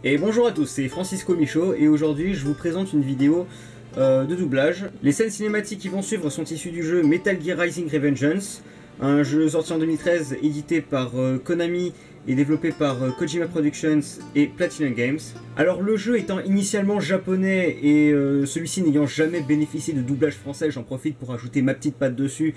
Et bonjour à tous, c'est Francisco Michaud et aujourd'hui je vous présente une vidéo de doublage. Les scènes cinématiques qui vont suivre sont issues du jeu Metal Gear Rising: Revengeance, un jeu sorti en 2013 édité par Konami et développé par Kojima Productions et Platinum Games. Alors le jeu étant initialement japonais et celui-ci n'ayant jamais bénéficié de doublage français, j'en profite pour ajouter ma petite patte dessus,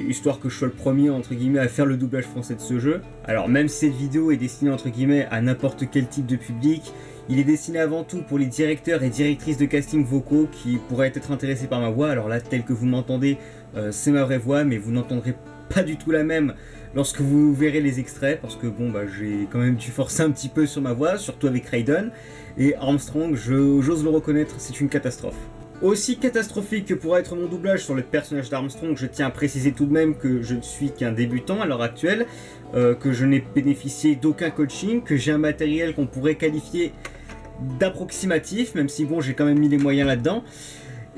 histoire que je sois le premier entre guillemets à faire le doublage français de ce jeu. Alors même si cette vidéo est destinée entre guillemets à n'importe quel type de public, il est destiné avant tout pour les directeurs et directrices de casting vocaux qui pourraient être intéressés par ma voix. Alors là, tel que vous m'entendez, c'est ma vraie voix, mais vous n'entendrez pas du tout la même lorsque vous verrez les extraits, parce que bon, j'ai quand même dû forcer un petit peu sur ma voix, surtout avec Raiden, et Armstrong, j'ose le reconnaître, c'est une catastrophe. Aussi catastrophique que pourra être mon doublage sur le personnage d'Armstrong, je tiens à préciser tout de même que je ne suis qu'un débutant à l'heure actuelle, que je n'ai bénéficié d'aucun coaching, que j'ai un matériel qu'on pourrait qualifier d'approximatif, même si bon, j'ai quand même mis les moyens là-dedans,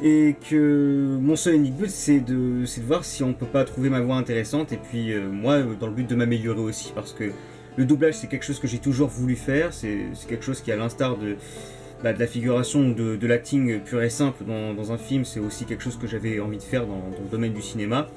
et que mon seul unique but c'est de voir si on peut pas trouver ma voix intéressante, et puis moi dans le but de m'améliorer aussi, parce que le doublage c'est quelque chose que j'ai toujours voulu faire, c'est quelque chose qui, à l'instar de la figuration, de l'acting pur et simple dans un film, c'est aussi quelque chose que j'avais envie de faire dans le domaine du cinéma.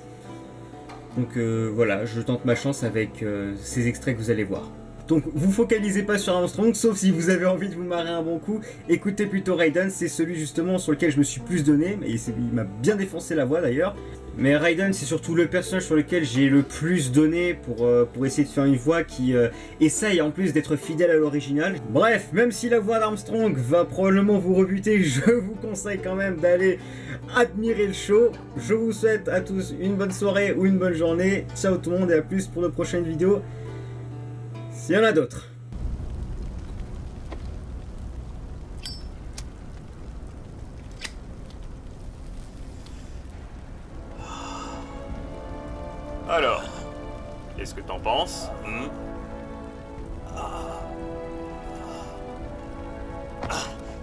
Donc voilà, je tente ma chance avec ces extraits que vous allez voir. Donc vous focalisez pas sur Armstrong, sauf si vous avez envie de vous marrer un bon coup, écoutez plutôt Raiden, c'est celui justement sur lequel je me suis plus donné, mais il m'a bien défoncé la voix d'ailleurs. Mais Raiden c'est surtout le personnage sur lequel j'ai le plus donné pour essayer de faire une voix qui essaye en plus d'être fidèle à l'original. Bref, même si la voix d'Armstrong va probablement vous rebuter, je vous conseille quand même d'aller admirer le show. Je vous souhaite à tous une bonne soirée ou une bonne journée, ciao tout le monde et à plus pour de prochaines vidéos. Il y en a d'autres. Alors, qu'est-ce que t'en penses?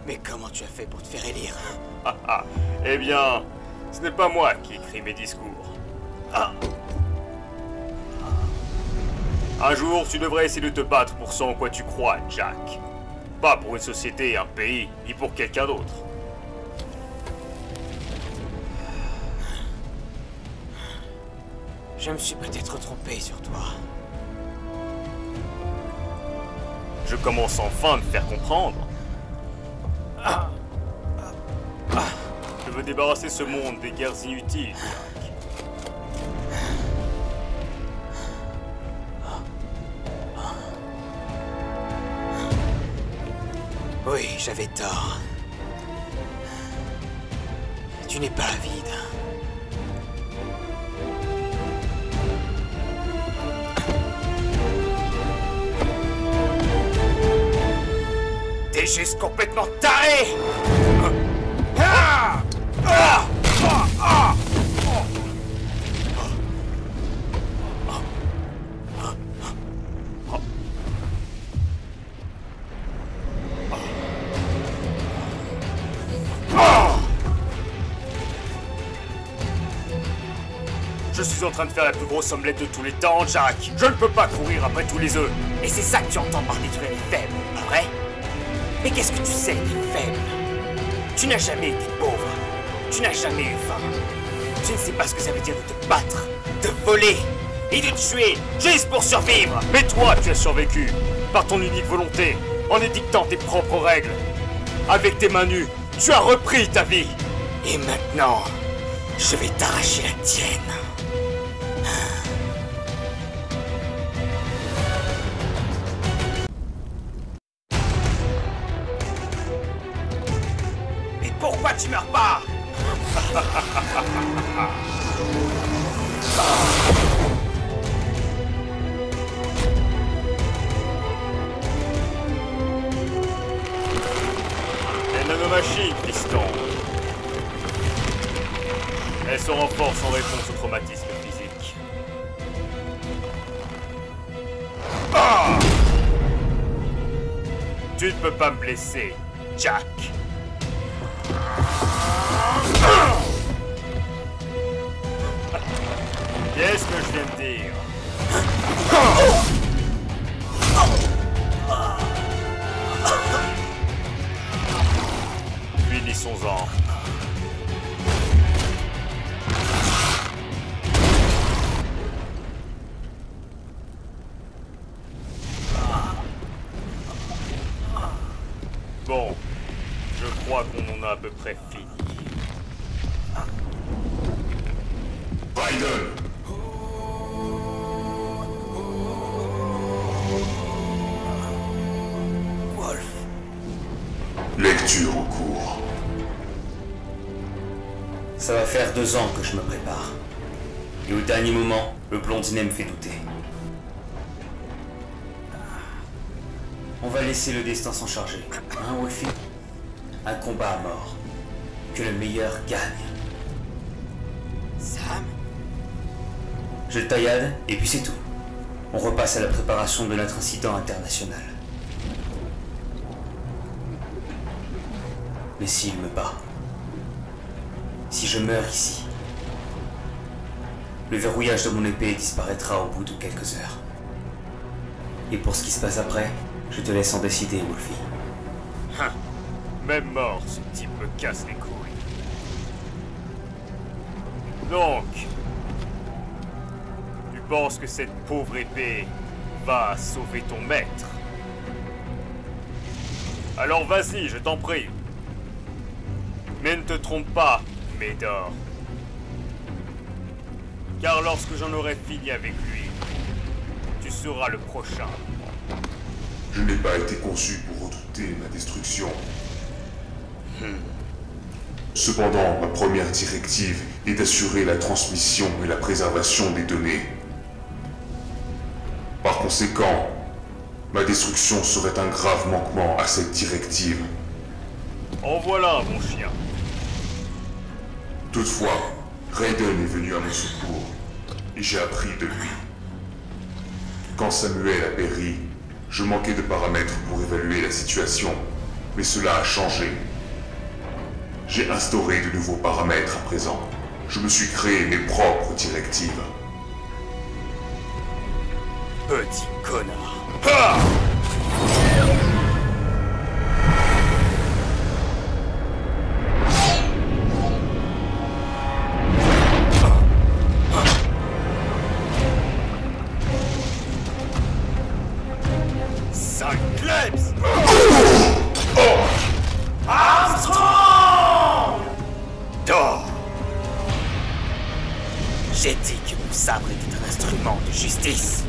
Mais comment tu as fait pour te faire élire? Eh bien, ce n'est pas moi qui écris mes discours. Un jour, tu devrais essayer de te battre pour ce en quoi tu crois, Jack. Pas pour une société, un pays, ni pour quelqu'un d'autre. Je me suis peut-être trompé sur toi. Je commence enfin à me faire comprendre. Je veux débarrasser ce monde des guerres inutiles. Oui, j'avais tort. Tu n'es pas avide. T'es juste complètement taré! Je suis en train de faire la plus grosse omelette de tous les temps, Jack. Je ne peux pas courir après tous les œufs. Et c'est ça que tu entends par détruire les faibles, pas vrai? Mais qu'est-ce que tu sais des faibles? Tu n'as jamais été pauvre. Tu n'as jamais eu faim. Tu ne sais pas ce que ça veut dire de te battre, de voler et de tuer juste pour survivre. Mais toi, tu as survécu par ton unique volonté, en édictant tes propres règles. Avec tes mains nues, tu as repris ta vie. Et maintenant, je vais t'arracher la tienne. Mais pourquoi tu meurs pas? Les nanomachines, fiston. Elles se renforcent en réponse au traumatisme physique. Tu ne peux pas me blesser, Jack. Qu'est-ce que je viens de dire? Finissons-en. Bon, je crois qu'on en a à peu près fini. Raiden! Wolf. Lecture au cours. Ça va faire 2 ans que je me prépare. Et au dernier moment, le blondinet me fait douter. On va laisser le destin s'en charger. Hein, Wolfie? Un combat à mort. Que le meilleur gagne. Sam? Je le taillade, et puis c'est tout. On repasse à la préparation de notre incident international. Mais s'il me bat, si je meurs ici, le verrouillage de mon épée disparaîtra au bout de quelques heures. Et pour ce qui se passe après, je te laisse en décider, Wolfie. Hein. Même mort, ce type me casse les couilles. Donc, tu penses que cette pauvre épée va sauver ton maître? Alors vas-y, je t'en prie. Mais ne te trompe pas, Médor. Car lorsque j'en aurai fini avec lui, tu seras le prochain. Je n'ai pas été conçu pour redouter ma destruction. Cependant, ma première directive est d'assurer la transmission et la préservation des données. Par conséquent, ma destruction serait un grave manquement à cette directive. En voilà, mon chien. Toutefois, Raiden est venu à mon secours, et j'ai appris de lui. Quand Samuel a péri, je manquais de paramètres pour évaluer la situation, mais cela a changé. J'ai instauré de nouveaux paramètres à présent. Je me suis créé mes propres directives. Petit connard. Ha! Sale klebs! Armstrong! Dors! J'ai dit que mon sabre était un instrument de justice.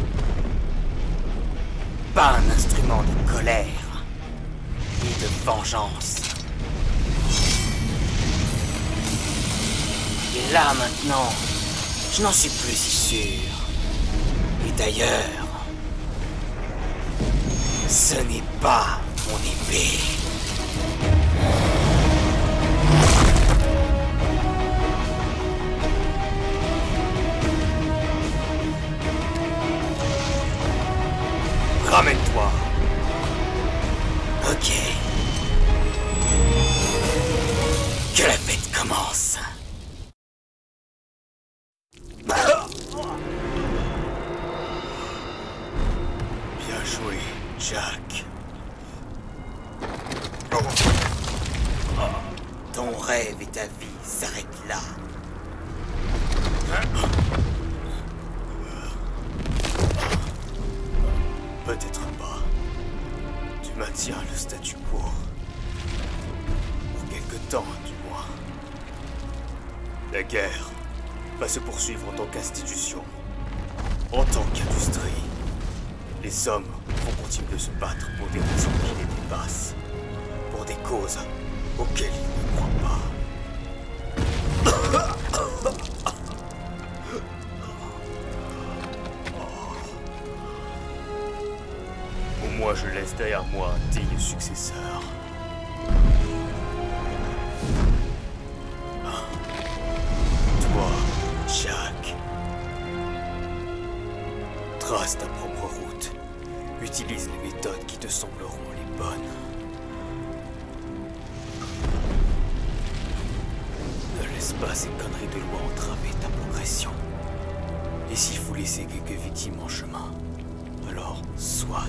Pas un instrument de colère. Ni de vengeance. Et là maintenant, je n'en suis plus si sûr. Et d'ailleurs, ce n'est pas mon épée. Ramène-toi. Ok. Que la fête commence. Bien joué, Jack. Ton rêve et ta vie s'arrêtent là. Peut-être pas. Tu maintiens le statu quo. Pour quelque temps, du moins. La guerre va se poursuivre en tant qu'institution. En tant qu'industrie. Les hommes vont continuer de se battre pour des raisons qui les dépassent. Pour des causes auxquelles ils ne croient pas. Au moins, je laisse derrière moi un digne successeur. Toi, Jack, trace ta propre route. Utilise les méthodes qui te sembleront les bonnes. Ne laisse pas ces conneries de loi entraver ta progression. Et s'il faut laisser quelques victimes en chemin, alors soit.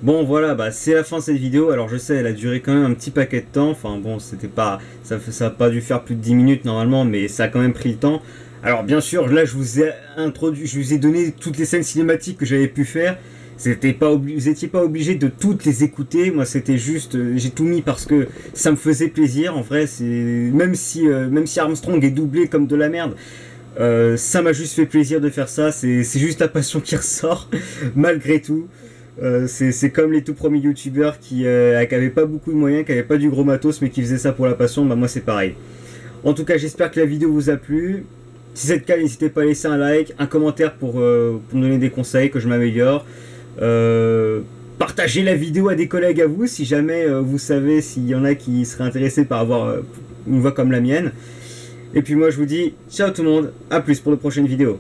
Bon voilà, bah c'est la fin de cette vidéo. Alors je sais, elle a duré quand même un petit paquet de temps. Enfin bon, c'était pas, ça a pas dû faire plus de 10 minutes normalement, mais ça a quand même pris le temps. Alors bien sûr, là je vous ai introduit, je vous ai donné toutes les scènes cinématiques que j'avais pu faire. C'était pas vous étiez pas obligé de toutes les écouter. Moi c'était juste, j'ai tout mis parce que ça me faisait plaisir. En vrai, c'est même si Armstrong est doublé comme de la merde. Ça m'a juste fait plaisir de faire ça. C'est juste la passion qui ressort malgré tout. C'est comme les tout premiers youtubeurs qui avaient pas beaucoup de moyens, qui avaient pas du gros matos, mais qui faisaient ça pour la passion. Bah moi c'est pareil. En tout cas, j'espère que la vidéo vous a plu. Si c'est le cas, n'hésitez pas à laisser un like, un commentaire pour me donner des conseils, que je m'améliore. Partagez la vidéo à des collègues à vous si jamais vous savez s'il y en a qui seraient intéressés par avoir une voix comme la mienne. Et puis moi je vous dis ciao tout le monde, à plus pour de prochaines vidéos.